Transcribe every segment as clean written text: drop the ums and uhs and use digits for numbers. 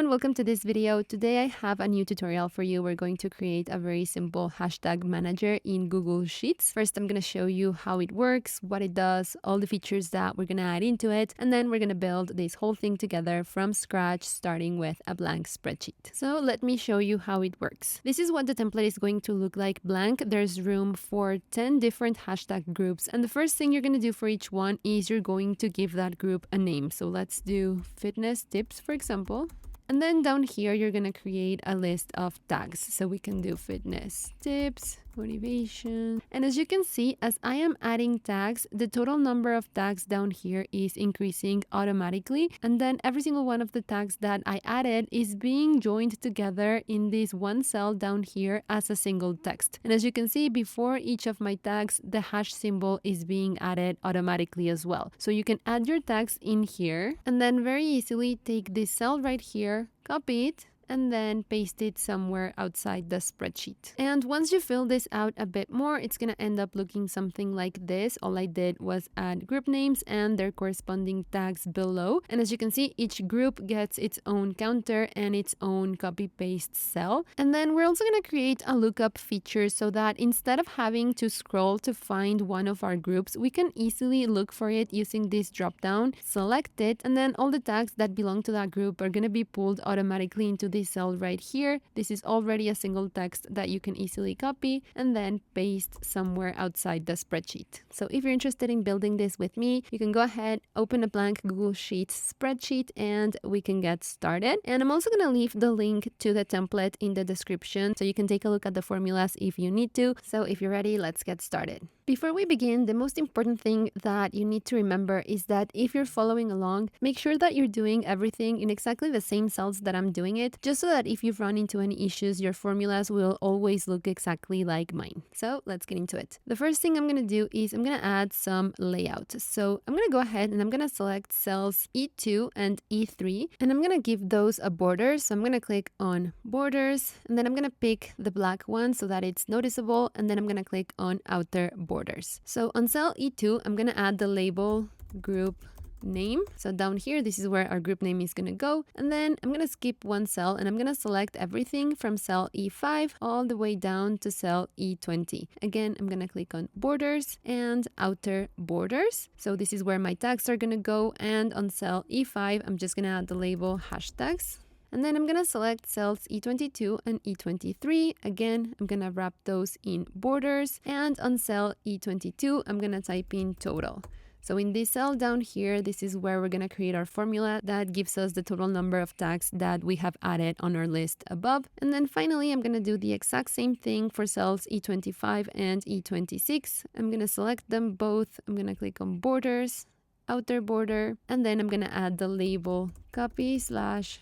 everyone, welcome to this video. Today I have a new tutorial for you. We're going to create a very simple hashtag manager in Google Sheets. First, I'm going to show you how it works, what it does, all the features that we're going to add into it, and then we're going to build this whole thing together from scratch, starting with a blank spreadsheet. So let me show you how it works. This is what the template is going to look like blank. There's room for 10 different hashtag groups, and the first thing you're going to do for each one is you're going to give that group a name. So let's do fitness tips, for example. And then down here, you're going to create a list of tags. So we can do fitness tips, motivation. And as you can see, as I am adding tags, the total number of tags down here is increasing automatically. And then every single one of the tags that I added is being joined together in this one cell down here as a single text. And as you can see, before each of my tags, the hash symbol is being added automatically as well. So you can add your tags in here and then very easily take this cell right here, copy it, and then paste it somewhere outside the spreadsheet. And once you fill this out a bit more, it's going to end up looking something like this. All I did was add group names and their corresponding tags below. And as you can see, each group gets its own counter and its own copy-paste cell. And then we're also going to create a lookup feature so that instead of having to scroll to find one of our groups, we can easily look for it using this drop-down, select it, and then all the tags that belong to that group are going to be pulled automatically into this cell right here. This is already a single text that you can easily copy and then paste somewhere outside the spreadsheet. So if you're interested in building this with me, you can go ahead, open a blank Google Sheets spreadsheet, and we can get started. And I'm also going to leave the link to the template in the description so you can take a look at the formulas if you need to. So if you're ready, let's get started. Before we begin, the most important thing that you need to remember is that if you're following along, make sure that you're doing everything in exactly the same cells that I'm doing it, just so that if you run into any issues, your formulas will always look exactly like mine. So let's get into it. The first thing I'm going to do is I'm going to add some layout. So I'm going to go ahead and I'm going to select cells E2 and E3, and I'm going to give those a border. So I'm going to click on borders, and then I'm going to pick the black one so that it's noticeable, and then I'm going to click on outer borders. So on cell E2, I'm going to add the label group name. So down here, this is where our group name is going to go. And then I'm going to skip one cell and I'm going to select everything from cell E5 all the way down to cell E20. Again, I'm going to click on borders and outer borders. So this is where my tags are going to go. And on cell E5, I'm just going to add the label hashtags. And then I'm going to select cells E22 and E23. Again, I'm going to wrap those in borders. And on cell E22, I'm going to type in total. So in this cell down here, this is where we're going to create our formula that gives us the total number of tags that we have added on our list above. And then finally, I'm going to do the exact same thing for cells E25 and E26. I'm going to select them both. I'm going to click on borders, outer border, and then I'm going to add the label copy/paste.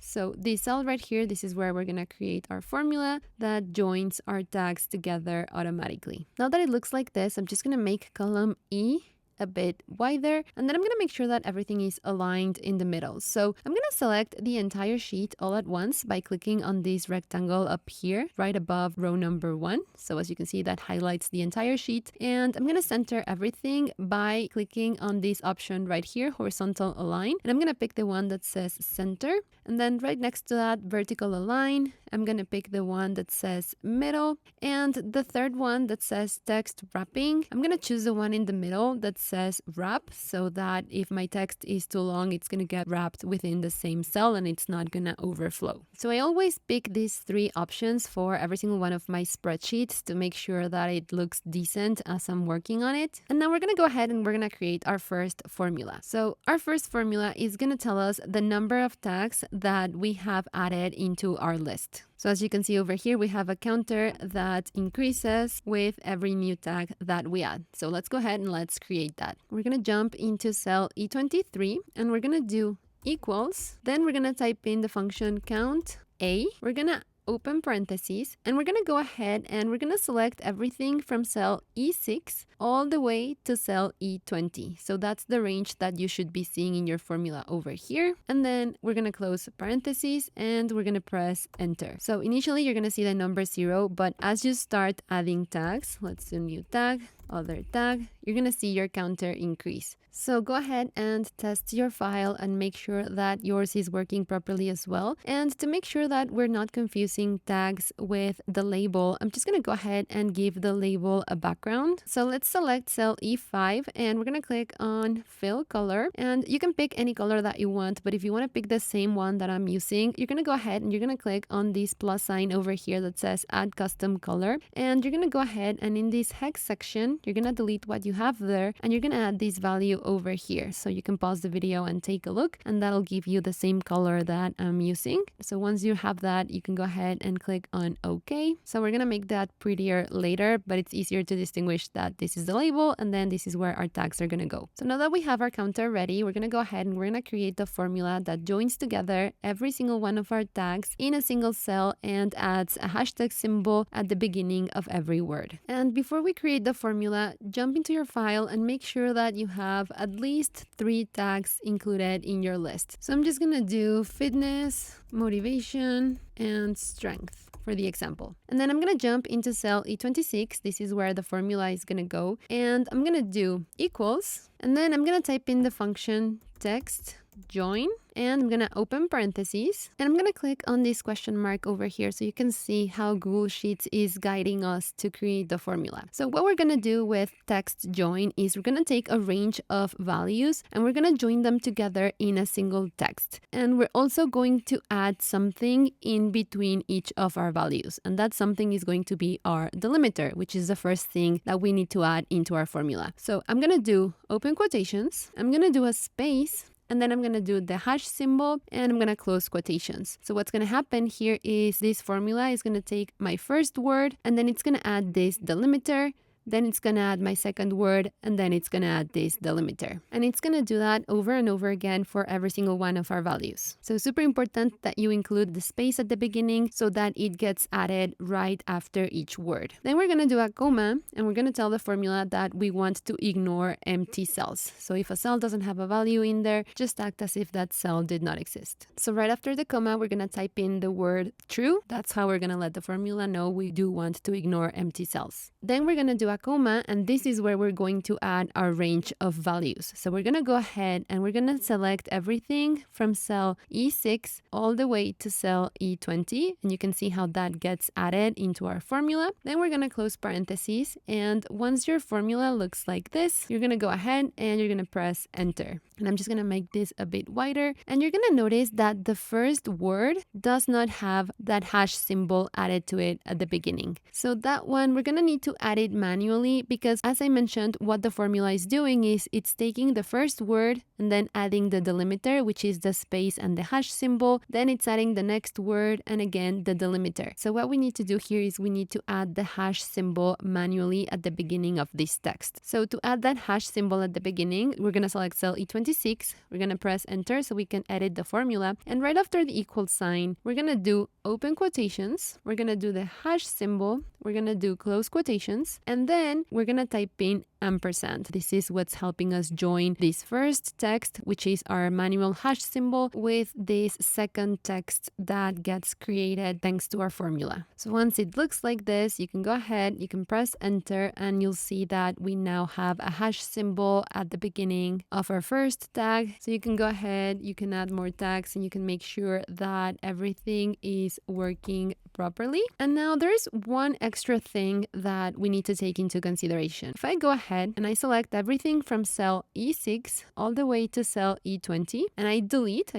So this cell right here, this is where we're going to create our formula that joins our tags together automatically. Now that it looks like this, I'm just going to make column E a bit wider, and then I'm going to make sure that everything is aligned in the middle. So I'm going to select the entire sheet all at once by clicking on this rectangle up here right above row number 1. So as you can see, that highlights the entire sheet, and I'm going to center everything by clicking on this option right here, horizontal align, and I'm going to pick the one that says center, and then right next to that, vertical align, I'm going to pick the one that says middle, and the third one that says text wrapping, I'm going to choose the one in the middle that says wrap, so that if my text is too long, it's going to get wrapped within the same cell and it's not going to overflow. So I always pick these 3 options for every single one of my spreadsheets to make sure that it looks decent as I'm working on it. And now we're going to go ahead and we're going to create our first formula. So our first formula is going to tell us the number of tags that we have added into our list. So as you can see over here, we have a counter that increases with every new tag that we add. So let's go ahead and let's create that. We're going to jump into cell E23 and we're going to do equals. Then we're going to type in the function count A. We're going to open parentheses, and we're going to go ahead and we're going to select everything from cell E6 all the way to cell E20. So that's the range that you should be seeing in your formula over here. And then we're going to close parentheses and we're going to press enter. So initially you're going to see the number 0, but as you start adding tags, let's do new tag, other tag, you're going to see your counter increase. So go ahead and test your file and make sure that yours is working properly as well. And to make sure that we're not confusing tags with the label, I'm just going to go ahead and give the label a background. So let's select cell E5 and we're going to click on fill color, and you can pick any color that you want, but if you want to pick the same one that I'm using, you're going to go ahead and you're going to click on this plus sign over here that says add custom color, and you're going to go ahead and in this hex section, you're going to delete what you have there and you're going to add this value over here. So you can pause the video and take a look, and that'll give you the same color that I'm using. So once you have that, you can go ahead and click on OK. So we're going to make that prettier later, but it's easier to distinguish that this is the label and then this is where our tags are going to go. So now that we have our counter ready, we're going to go ahead and we're going to create the formula that joins together every single one of our tags in a single cell and adds a hashtag symbol at the beginning of every word. And before we create the formula, jump into your file and make sure that you have at least 3 tags included in your list. So I'm just going to do fitness, motivation, and strength for the example. And then I'm going to jump into cell E26. This is where the formula is going to go. And I'm going to do equals. And then I'm going to type in the function text join, and I'm going to open parentheses, and I'm going to click on this question mark over here so you can see how Google Sheets is guiding us to create the formula. So what we're going to do with text join is we're going to take a range of values and we're going to join them together in a single text. And we're also going to add something in between each of our values. And that something is going to be our delimiter, which is the first thing that we need to add into our formula. So I'm going to do open quotations. I'm going to do a space, and then I'm going to do the hash symbol and I'm going to close quotations. So what's going to happen here is this formula is going to take my first word and then it's going to add this delimiter. Then it's going to add my second word, and then it's going to add this delimiter. And it's going to do that over and over again for every single one of our values. So super important that you include the space at the beginning so that it gets added right after each word. Then we're going to do a comma, and we're going to tell the formula that we want to ignore empty cells. So if a cell doesn't have a value in there, just act as if that cell did not exist. So right after the comma, we're going to type in the word true. That's how we're going to let the formula know we do want to ignore empty cells. Then we're going to do a comma, and this is where we're going to add our range of values. So we're going to go ahead and we're going to select everything from cell E6 all the way to cell E20, and you can see how that gets added into our formula. Then we're going to close parentheses, and once your formula looks like this, you're going to go ahead and you're going to press enter. And I'm just going to make this a bit wider, and you're going to notice that the first word does not have that hash symbol added to it at the beginning. So that one, we're going to need to add it manually because, as I mentioned, what the formula is doing is it's taking the first word and then adding the delimiter, which is the space and the hash symbol. Then it's adding the next word and again the delimiter. So what we need to do here is we need to add the hash symbol manually at the beginning of this text. So to add that hash symbol at the beginning, we're going to select cell E26. We're going to press enter so we can edit the formula. And right after the equal sign, we're going to do open quotations. We're going to do the hash symbol. We're going to do close quotations. And then we're going to type in ampersand. This is what's helping us join this first text, which is our manual hash symbol, with this second text that gets created thanks to our formula. So once it looks like this, you can go ahead, you can press enter, and you'll see that we now have a hash symbol at the beginning of our first tag. So you can go ahead, you can add more tags, and you can make sure that everything is working properly. And now there's one extra thing that we need to take into consideration. If I go ahead and I select everything from cell E6 all the way to cell E20 and I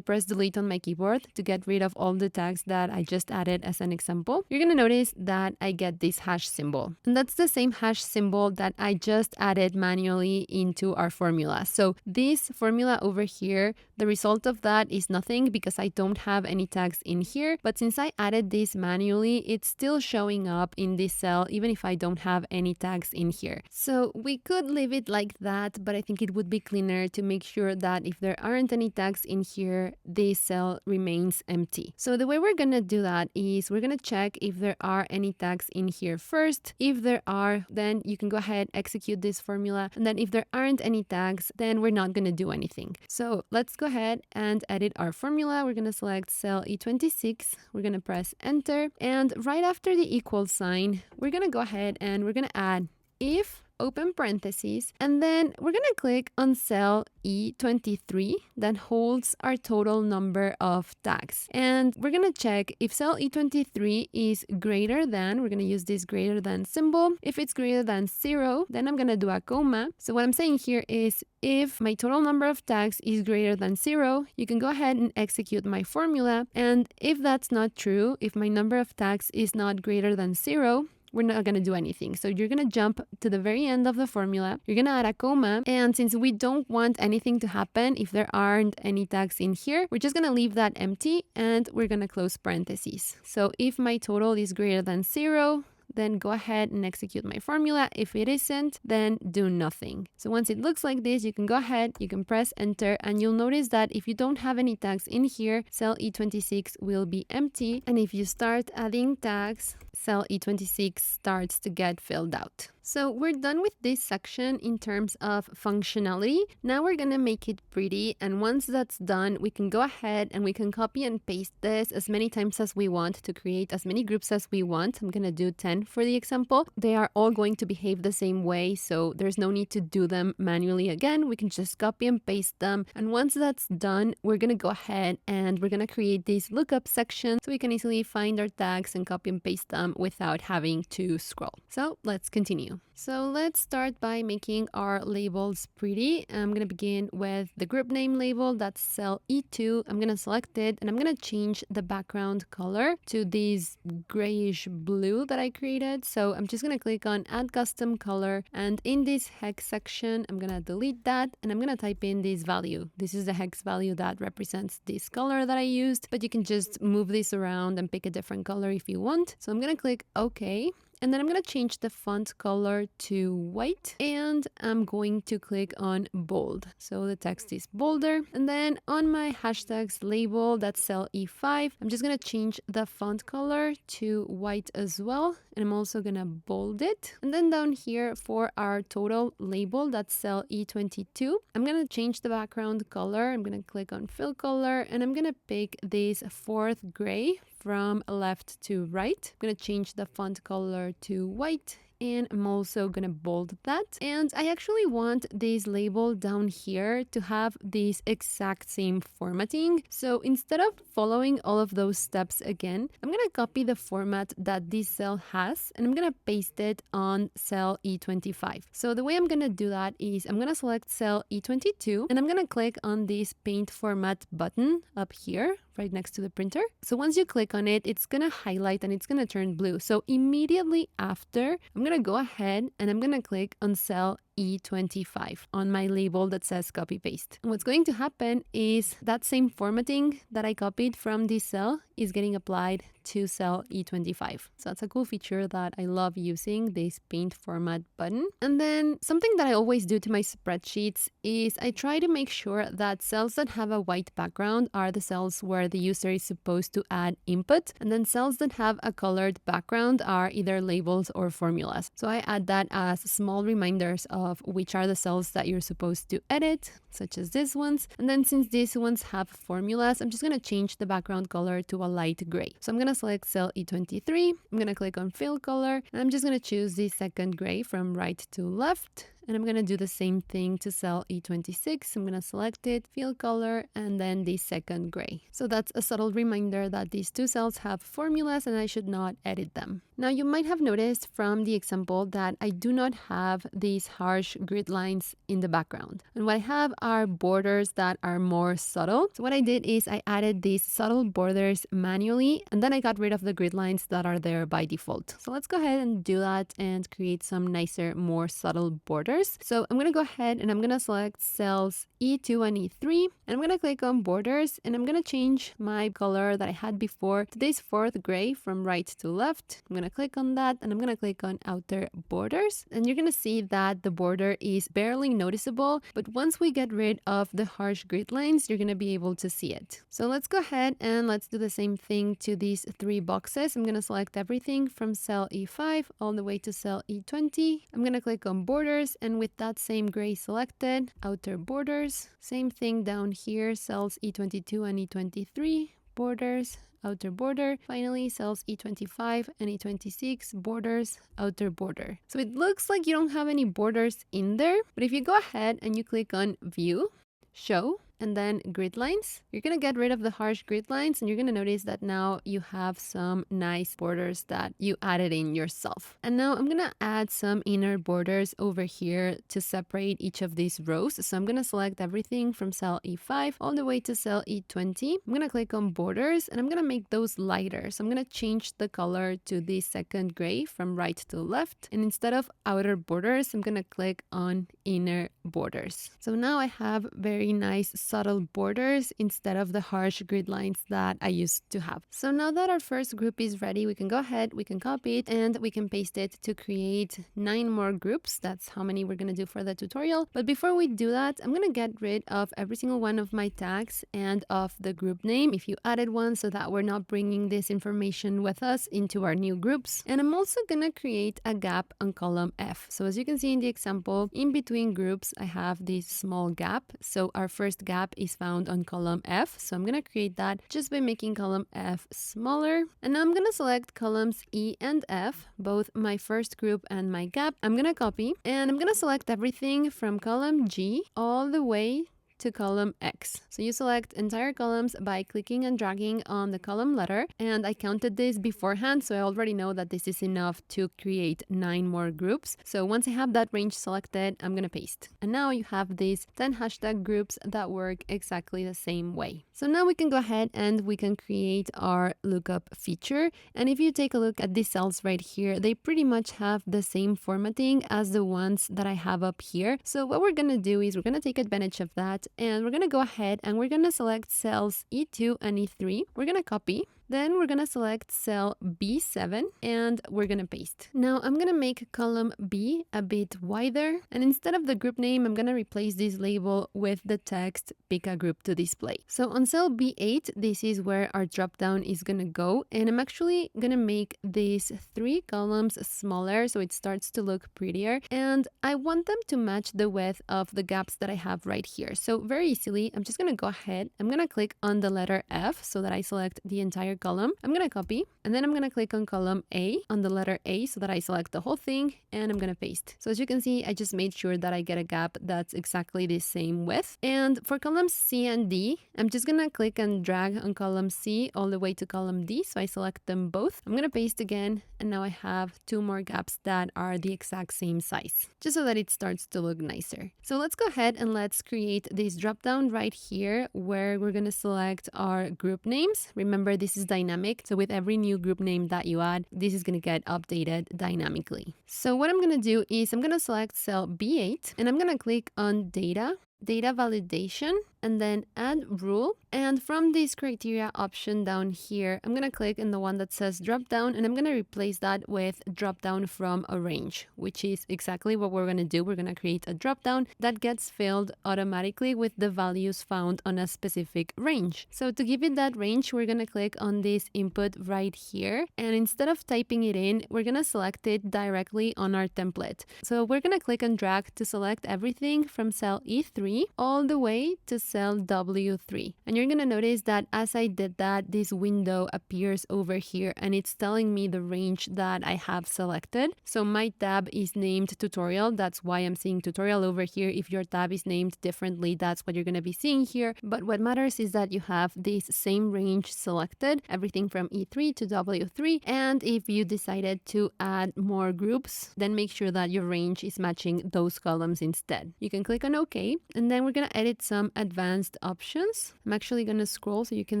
press delete on my keyboard to get rid of all the tags that I just added as an example, you're going to notice that I get this hash symbol. And that's the same hash symbol that I just added manually into our formula. So this formula over here, the result of that is nothing because I don't have any tags in here. But since I added this manually, manually, it's still showing up in this cell even if I don't have any tags in here. So we could leave it like that, but I think it would be cleaner to make sure that if there aren't any tags in here, this cell remains empty. So the way we're gonna do that is we're gonna check if there are any tags in here first. If there are, then you can go ahead, execute this formula. And then if there aren't any tags, then we're not gonna do anything. So let's go ahead and edit our formula. We're gonna select cell E26. We're gonna press enter. And right after the equal sign, we're gonna go ahead and we're gonna add if open parentheses, and then we're gonna click on cell E23 that holds our total number of tags. And we're gonna check if cell E23 is greater than, we're gonna use this greater than symbol. If it's greater than 0, then I'm gonna do a comma. So what I'm saying here is if my total number of tags is greater than 0, you can go ahead and execute my formula. And if that's not true, if my number of tags is not greater than 0, we're not going to do anything. So you're going to jump to the very end of the formula. You're going to add a comma. And since we don't want anything to happen if there aren't any tags in here, we're just going to leave that empty and we're going to close parentheses. So if my total is greater than 0, then go ahead and execute my formula. If it isn't, then do nothing. So once it looks like this, you can go ahead, you can press enter, and you'll notice that if you don't have any tags in here, cell E26 will be empty. And if you start adding tags, cell E26 starts to get filled out. So we're done with this section in terms of functionality. Now we're gonna make it pretty, and once that's done, we can go ahead and we can copy and paste this as many times as we want to create as many groups as we want. I'm gonna do 10 for the example. They are all going to behave the same way, so there's no need to do them manually again. We can just copy and paste them, and once that's done, we're gonna go ahead and we're gonna create this lookup section so we can easily find our tags and copy and paste them without having to scroll. So let's continue. So let's start by making our labels pretty. I'm going to begin with the group name label. That's cell E2. I'm going to select it and I'm going to change the background color to this grayish blue that I created. So I'm just going to click on add custom color, and in this hex section, I'm going to delete that and I'm going to type in this value. This is the hex value that represents this color that I used, but you can just move this around and pick a different color if you want. So I'm going to click OK. And then I'm going to change the font color to white, and I'm going to click on bold. So the text is bolder. And then on my hashtags label, that's cell E5, I'm just going to change the font color to white as well. And I'm also going to bold it. And then down here for our total label, that's cell E22, I'm going to change the background color. I'm going to click on fill color, and I'm going to pick this fourth gray from left to right. I'm going to change the font color to white, and I'm also gonna bold that. And I actually want this label down here to have this exact same formatting. So instead of following all of those steps again, I'm gonna copy the format that this cell has and I'm gonna paste it on cell E25. So the way I'm gonna do that is I'm gonna select cell E22 and I'm gonna click on this paint format button up here right next to the printer. So once you click on it, it's gonna highlight and it's gonna turn blue. So immediately after, I'm gonna go ahead and I'm gonna click on cell E25 on my label that says copy paste. And what's going to happen is that same formatting that I copied from this cell is getting applied to cell E25. So that's a cool feature that I love using, this paint format button. And then something that I always do to my spreadsheets is I try to make sure that cells that have a white background are the cells where the user is supposed to add input. And then cells that have a colored background are either labels or formulas. So I add that as small reminders of which are the cells that you're supposed to edit, such as these ones. And then since these ones have formulas, I'm just going to change the background color to a light gray. So I'm going to select cell E23. I'm going to click on fill color, and I'm just going to choose the second gray from right to left. And I'm going to do the same thing to cell E26. I'm going to select it, fill color, and then the second gray. So that's a subtle reminder that these two cells have formulas and I should not edit them. Now you might have noticed from the example that I do not have these harsh grid lines in the background. And what I have are borders that are more subtle. So what I did is I added these subtle borders manually, and then I got rid of the grid lines that are there by default. So let's go ahead and do that and create some nicer, more subtle borders. borders. So I'm going to go ahead and I'm going to select cells E2 and E3, and I'm going to click on borders, and I'm going to change my color that I had before to this fourth gray from right to left. I'm going to click on that, and I'm going to click on outer borders, and you're going to see that the border is barely noticeable, but once we get rid of the harsh grid lines, you're going to be able to see it. So let's go ahead and let's do the same thing to these three boxes. I'm going to select everything from cell E5 all the way to cell E20. I'm going to click on borders, and with that same gray selected, outer borders, same thing down here, cells E22 and E23, borders, outer border. Finally, cells E25 and E26, borders, outer border. So it looks like you don't have any borders in there, but if you go ahead and you click on View, Show, and then grid lines, you're going to get rid of the harsh grid lines, and you're going to notice that now you have some nice borders that you added in yourself. And now I'm going to add some inner borders over here to separate each of these rows. So I'm going to select everything from cell E5 all the way to cell E20. I'm going to click on borders, and I'm going to make those lighter. So I'm going to change the color to the second gray from right to left. And instead of outer borders, I'm going to click on inner borders. So now I have very nice subtle borders instead of the harsh grid lines that I used to have. So now that our first group is ready, we can go ahead, we can copy it, and we can paste it to create 9 more groups. That's how many we're going to do for the tutorial. But before we do that, I'm going to get rid of every single one of my tags and of the group name if you added one, so that we're not bringing this information with us into our new groups. And I'm also going to create a gap on column F. So as you can see in the example, in between groups, I have this small gap. So our first gap is found on column F. So I'm going to create that just by making column F smaller. And now I'm going to select columns E and F, both my first group and my gap. I'm going to copy, and I'm going to select everything from column G all the way to column X. So you select entire columns by clicking and dragging on the column letter, and I counted this beforehand, so I already know that this is enough to create 9 more groups. So once I have that range selected, I'm gonna paste. And now you have these 10 hashtag groups that work exactly the same way. So now we can go ahead and we can create our lookup feature. And if you take a look at these cells right here, they pretty much have the same formatting as the ones that I have up here. So what we're gonna do is we're gonna take advantage of that, and we're going to go ahead and we're going to select cells E2 and E3. We're going to copy. Then we're going to select cell B7 and we're going to paste. Now I'm going to make column B a bit wider, and instead of the group name, I'm going to replace this label with the text pick a group to display. So on cell B8, this is where our drop down is going to go, and I'm actually going to make these 3 columns smaller so it starts to look prettier, and I want them to match the width of the gaps that I have right here. So very easily, I'm just going to go ahead, I'm going to click on the letter F so that I select the entire column. I'm going to copy, and then I'm going to click on column A on the letter A so that I select the whole thing, and I'm going to paste. So as you can see, I just made sure that I get a gap that's exactly the same width. And for columns C and D, I'm just going to click and drag on column C all the way to column D. So I select them both. I'm going to paste again, and now I have 2 more gaps that are the exact same size, just so that it starts to look nicer. So let's go ahead and let's create this drop down right here where we're going to select our group names. Remember, this is dynamic, so with every new group name that you add, this is going to get updated dynamically. So what I'm going to do is I'm going to select cell B8, and I'm going to click on data validation, and then add rule. And from this criteria option down here, I'm going to click in the one that says drop down, and I'm going to replace that with drop down from a range, which is exactly what we're going to do. We're going to create a drop down that gets filled automatically with the values found on a specific range. So to give it that range, we're going to click on this input right here, and instead of typing it in, we're going to select it directly on our template. So we're going to click and drag to select everything from cell E3 all the way to cell W3. And you're going to notice that as I did that, this window appears over here, and it's telling me the range that I have selected. So my tab is named tutorial. That's why I'm seeing tutorial over here. If your tab is named differently, that's what you're going to be seeing here. But what matters is that you have this same range selected, everything from E3 to W3. And if you decided to add more groups, then make sure that your range is matching those columns instead. You can click on OK, and then we're going to edit some advanced advanced options. I'm actually going to scroll so you can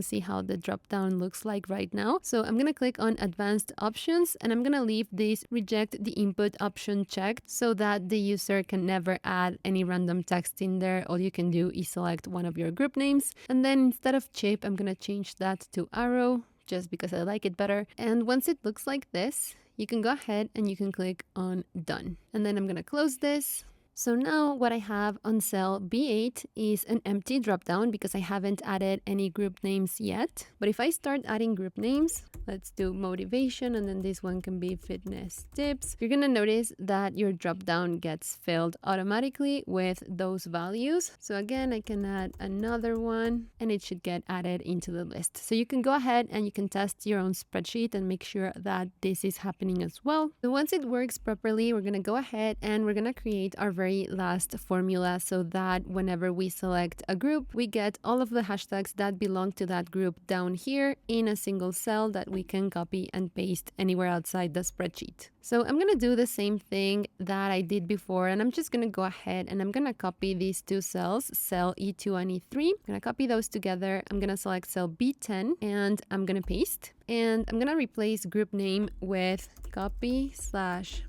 see how the drop down looks like right now. So I'm going to click on advanced options, and I'm going to leave this reject the input option checked so that the user can never add any random text in there. All you can do is select one of your group names, and then instead of chip, I'm going to change that to arrow just because I like it better. And once it looks like this, you can go ahead and you can click on done. And then I'm going to close this. So now what I have on cell B8 is an empty dropdown because I haven't added any group names yet. But if I start adding group names, let's do motivation, and then this one can be fitness tips. You're going to notice that your dropdown gets filled automatically with those values. So again, I can add another one and it should get added into the list. So you can go ahead and you can test your own spreadsheet and make sure that this is happening as well. So once it works properly, we're going to go ahead and we're going to create our very last formula so that whenever we select a group, we get all of the hashtags that belong to that group down here in a single cell that we can copy and paste anywhere outside the spreadsheet. So I'm going to do the same thing that I did before, and I'm just going to go ahead and I'm going to copy these two cells, cell E2 and E3. I'm going to copy those together. I'm going to select cell B10 and I'm going to paste, and I'm going to replace group name with copy/paste.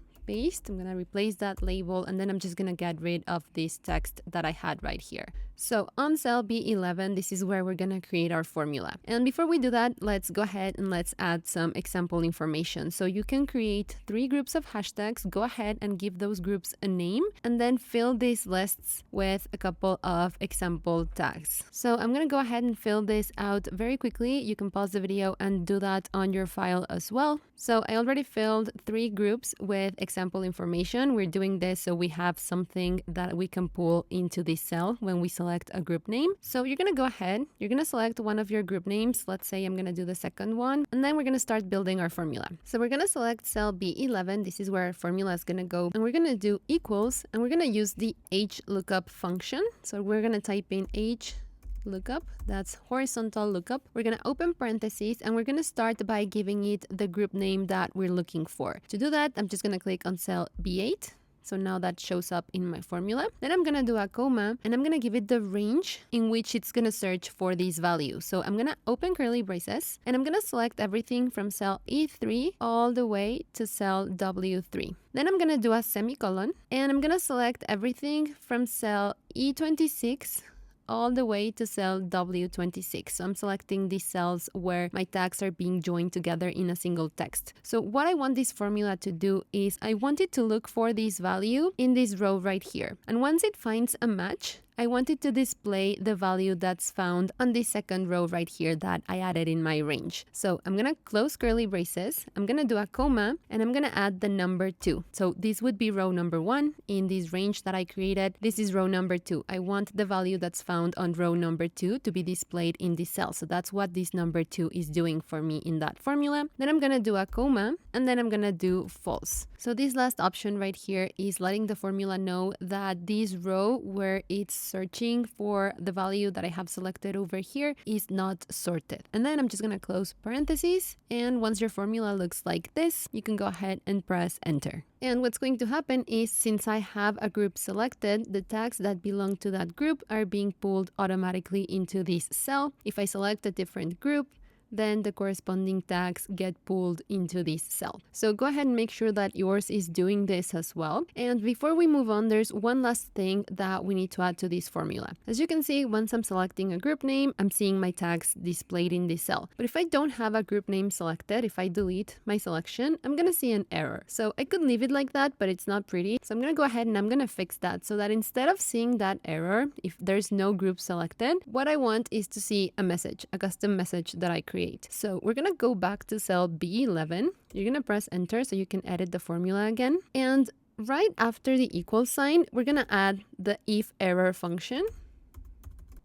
I'm going to replace that label, and then I'm just going to get rid of this text that I had right here. So on cell B11, this is where we're going to create our formula. And before we do that, let's go ahead and let's add some example information. So you can create 3 groups of hashtags, go ahead and give those groups a name, and then fill these lists with a couple of example tags. So I'm going to go ahead and fill this out very quickly. You can pause the video and do that on your file as well. So I already filled 3 groups with example information. We're doing this so we have something that we can pull into this cell when we select a group name. So you're going to go ahead, you're going to select one of your group names. Let's say I'm going to do the second one, and then we're going to start building our formula. So we're going to select cell B11. This is where our formula is going to go, and we're going to do equals, and we're going to use the HLOOKUP function. So we're going to type in HLOOKUP, that's horizontal lookup. We're going to open parentheses and we're going to start by giving it the group name that we're looking for. To do that, I'm just going to click on cell B8. So now that shows up in my formula. Then I'm going to do a comma and I'm going to give it the range in which it's going to search for these values. So I'm going to open curly braces and I'm going to select everything from cell E3 all the way to cell W3. Then I'm going to do a semicolon and I'm going to select everything from cell E26 all the way to cell W26. So I'm selecting these cells where my tags are being joined together in a single text. So what I want this formula to do is I want it to look for this value in this row right here. And once it finds a match, I want it to display the value that's found on the second row right here that I added in my range. So I'm going to close curly braces, I'm going to do a comma, and I'm going to add the number 2. So this would be row number 1 in this range that I created. This is row number 2. I want the value that's found on row number 2 to be displayed in this cell. So that's what this number 2 is doing for me in that formula. Then I'm going to do a comma, and then I'm going to do false. So this last option right here is letting the formula know that this row where it's searching for the value that I have selected over here is not sorted. And then I'm just going to close parentheses. And once your formula looks like this, you can go ahead and press enter. And what's going to happen is since I have a group selected, the tags that belong to that group are being pulled automatically into this cell. If I select a different group, then the corresponding tags get pulled into this cell. So go ahead and make sure that yours is doing this as well. And before we move on, there's one last thing that we need to add to this formula. As you can see, once I'm selecting a group name, I'm seeing my tags displayed in this cell. But if I don't have a group name selected, if I delete my selection, I'm going to see an error. So I could leave it like that, but it's not pretty. So I'm going to go ahead and I'm going to fix that so that instead of seeing that error, if there's no group selected, what I want is to see a message, a custom message that I create. So we're going to go back to cell B11. You're going to press enter so you can edit the formula again. And right after the equal sign, we're going to add the if error function.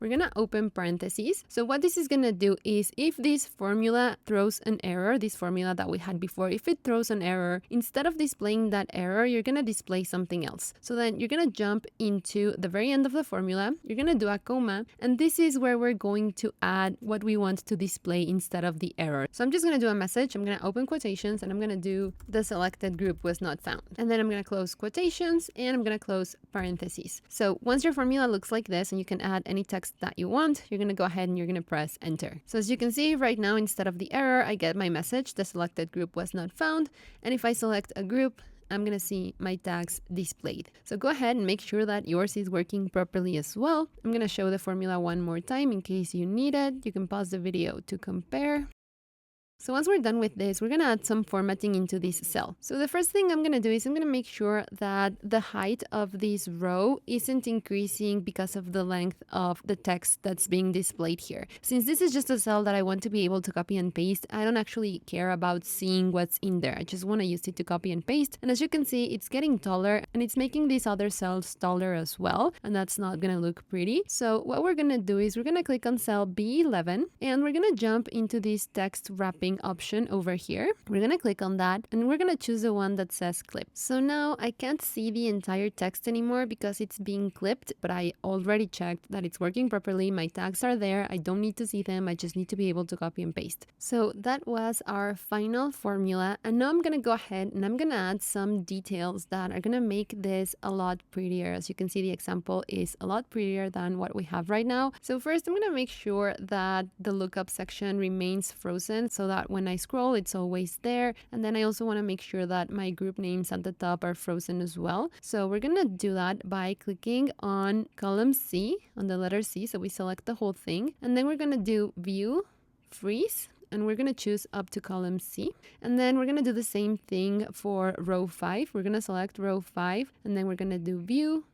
We're going to open parentheses. So what this is going to do is if this formula throws an error, this formula that we had before, if it throws an error, instead of displaying that error, you're going to display something else. So then you're going to jump into the very end of the formula. You're going to do a comma. And this is where we're going to add what we want to display instead of the error. So I'm just going to do a message. I'm going to open quotations and I'm going to do the selected group was not found. And then I'm going to close quotations and I'm going to close parentheses. So once your formula looks like this and you can add any text text that you want, you're going to go ahead and you're going to press enter. So as you can see right now, instead of the error, I get my message, the selected group was not found. And if I select a group, I'm going to see my tags displayed. So go ahead and make sure that yours is working properly as well. I'm going to show the formula one more time in case you need it. You can pause the video to compare. So once we're done with this, we're going to add some formatting into this cell. So the first thing I'm going to do is I'm going to make sure that the height of this row isn't increasing because of the length of the text that's being displayed here. Since this is just a cell that I want to be able to copy and paste, I don't actually care about seeing what's in there. I just want to use it to copy and paste. And as you can see, it's getting taller and it's making these other cells taller as well. And that's not going to look pretty. So what we're going to do is we're going to click on cell B11 and we're going to jump into this text wrapping option over here. We're going to click on that and we're going to choose the one that says clip. So now I can't see the entire text anymore because it's being clipped, but I already checked that it's working properly. My tags are there. I don't need to see them. I just need to be able to copy and paste. So that was our final formula. And now I'm going to go ahead and I'm going to add some details that are going to make this a lot prettier. As you can see, the example is a lot prettier than what we have right now. So first, I'm going to make sure that the lookup section remains frozen so that when I scroll, it's always there. And then I also want to make sure that my group names at the top are frozen as well. So we're going to do that by clicking on column C, on the letter C. So we select the whole thing. And then we're going to do view, freeze, and we're going to choose up to column C. And then we're going to do the same thing for row 5. We're going to select row 5, and then we're going to do view,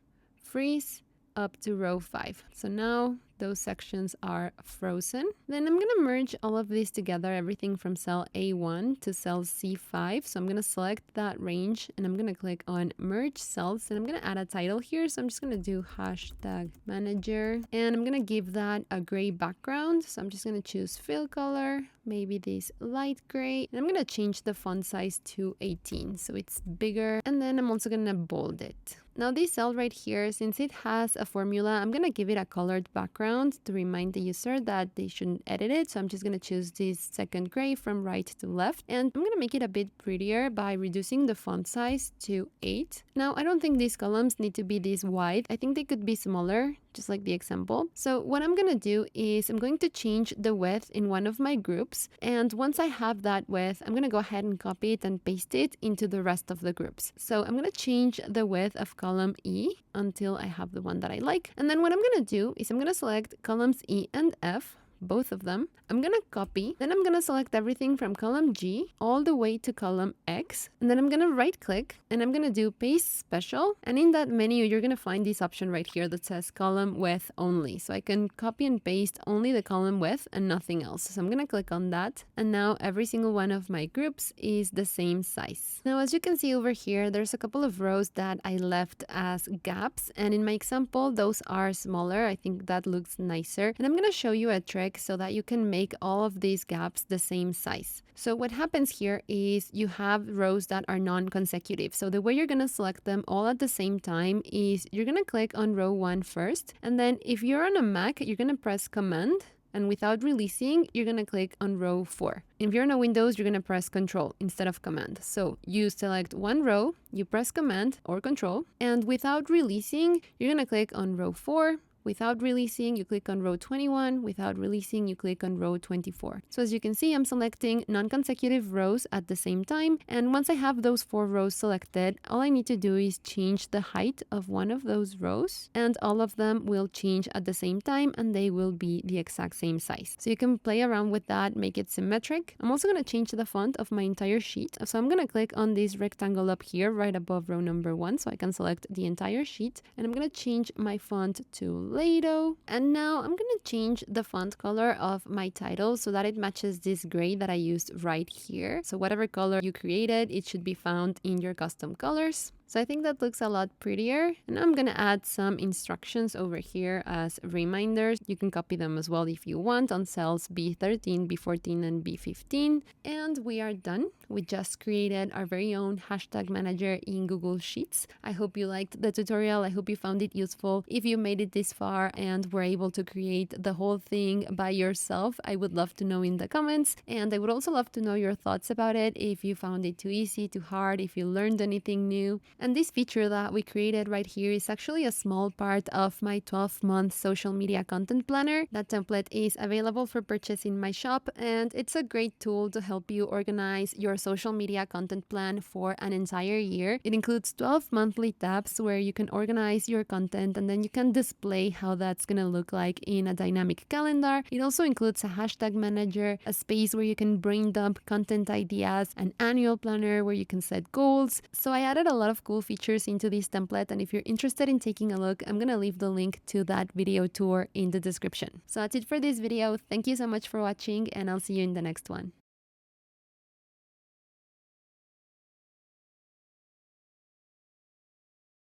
freeze, up to row 5. So now those sections are frozen. Then I'm going to merge all of these together, everything from cell A1 to cell C5. So I'm going to select that range and I'm going to click on merge cells and I'm going to add a title here. So I'm just going to do hashtag manager and I'm going to give that a gray background. So I'm just going to choose fill color, maybe this light gray, and I'm going to change the font size to 18 so it's bigger, and then I'm also going to bold it. Now this cell right here, since it has a formula, I'm going to give it a colored background to remind the user that they shouldn't edit it. So I'm just going to choose this second gray from right to left. And I'm going to make it a bit prettier by reducing the font size to 8. Now, I don't think these columns need to be this wide. I think they could be smaller, just like the example. So what I'm going to do is I'm going to change the width in one of my groups. And once I have that width, I'm going to go ahead and copy it and paste it into the rest of the groups. So I'm going to change the width of column E until I have the one that I like. And then what I'm going to do is I'm going to select columns E and F, both of them. I'm going to copy, then I'm going to select everything from column G all the way to column X, and then I'm going to right click and I'm going to do paste special, and in that menu you're going to find this option right here that says column width only. So I can copy and paste only the column width and nothing else. So I'm going to click on that, and now every single one of my groups is the same size. Now as you can see over here, there's a couple of rows that I left as gaps, and in my example those are smaller. I think that looks nicer, and I'm going to show you a trick so that you can make all of these gaps the same size. So what happens here is you have rows that are non-consecutive. So the way you're going to select them all at the same time is you're going to click on row 1 first, and then if you're on a Mac, you're going to press Command, and without releasing, you're going to click on row 4. If you're on a Windows, you're going to press Control instead of Command. So you select one row, you press Command or Control, and without releasing, you're going to click on row 4. Without releasing, you click on row 21. Without releasing, you click on row 24. So as you can see, I'm selecting non-consecutive rows at the same time. And once I have those 4 rows selected, all I need to do is change the height of one of those rows, and all of them will change at the same time and they will be the exact same size. So you can play around with that, make it symmetric. I'm also going to change the font of my entire sheet. So I'm going to click on this rectangle up here right above row number 1 so I can select the entire sheet, and I'm going to change my font to Play-Doh. And now I'm going to change the font color of my title so that it matches this gray that I used right here. So whatever color you created, it should be found in your custom colors. So I think that looks a lot prettier. And I'm going to add some instructions over here as reminders. You can copy them as well if you want on cells B13, B14, and B15. And we are done. We just created our very own hashtag manager in Google Sheets. I hope you liked the tutorial. I hope you found it useful. If you made it this far and were able to create the whole thing by yourself, I would love to know in the comments. And I would also love to know your thoughts about it. If you found it too easy, too hard, if you learned anything new. And this feature that we created right here is actually a small part of my 12-month social media content planner. That template is available for purchase in my shop, and it's a great tool to help you organize your social media content plan for an entire year. It includes 12 monthly tabs where you can organize your content, and then you can display how that's going to look like in a dynamic calendar. It also includes a hashtag manager, a space where you can brain dump content ideas, an annual planner where you can set goals. So I added a lot of cool features into this template, and if you're interested in taking a look, I'm gonna leave the link to that video tour in the description. So that's it for this video. Thank you so much for watching, and I'll see you in the next one.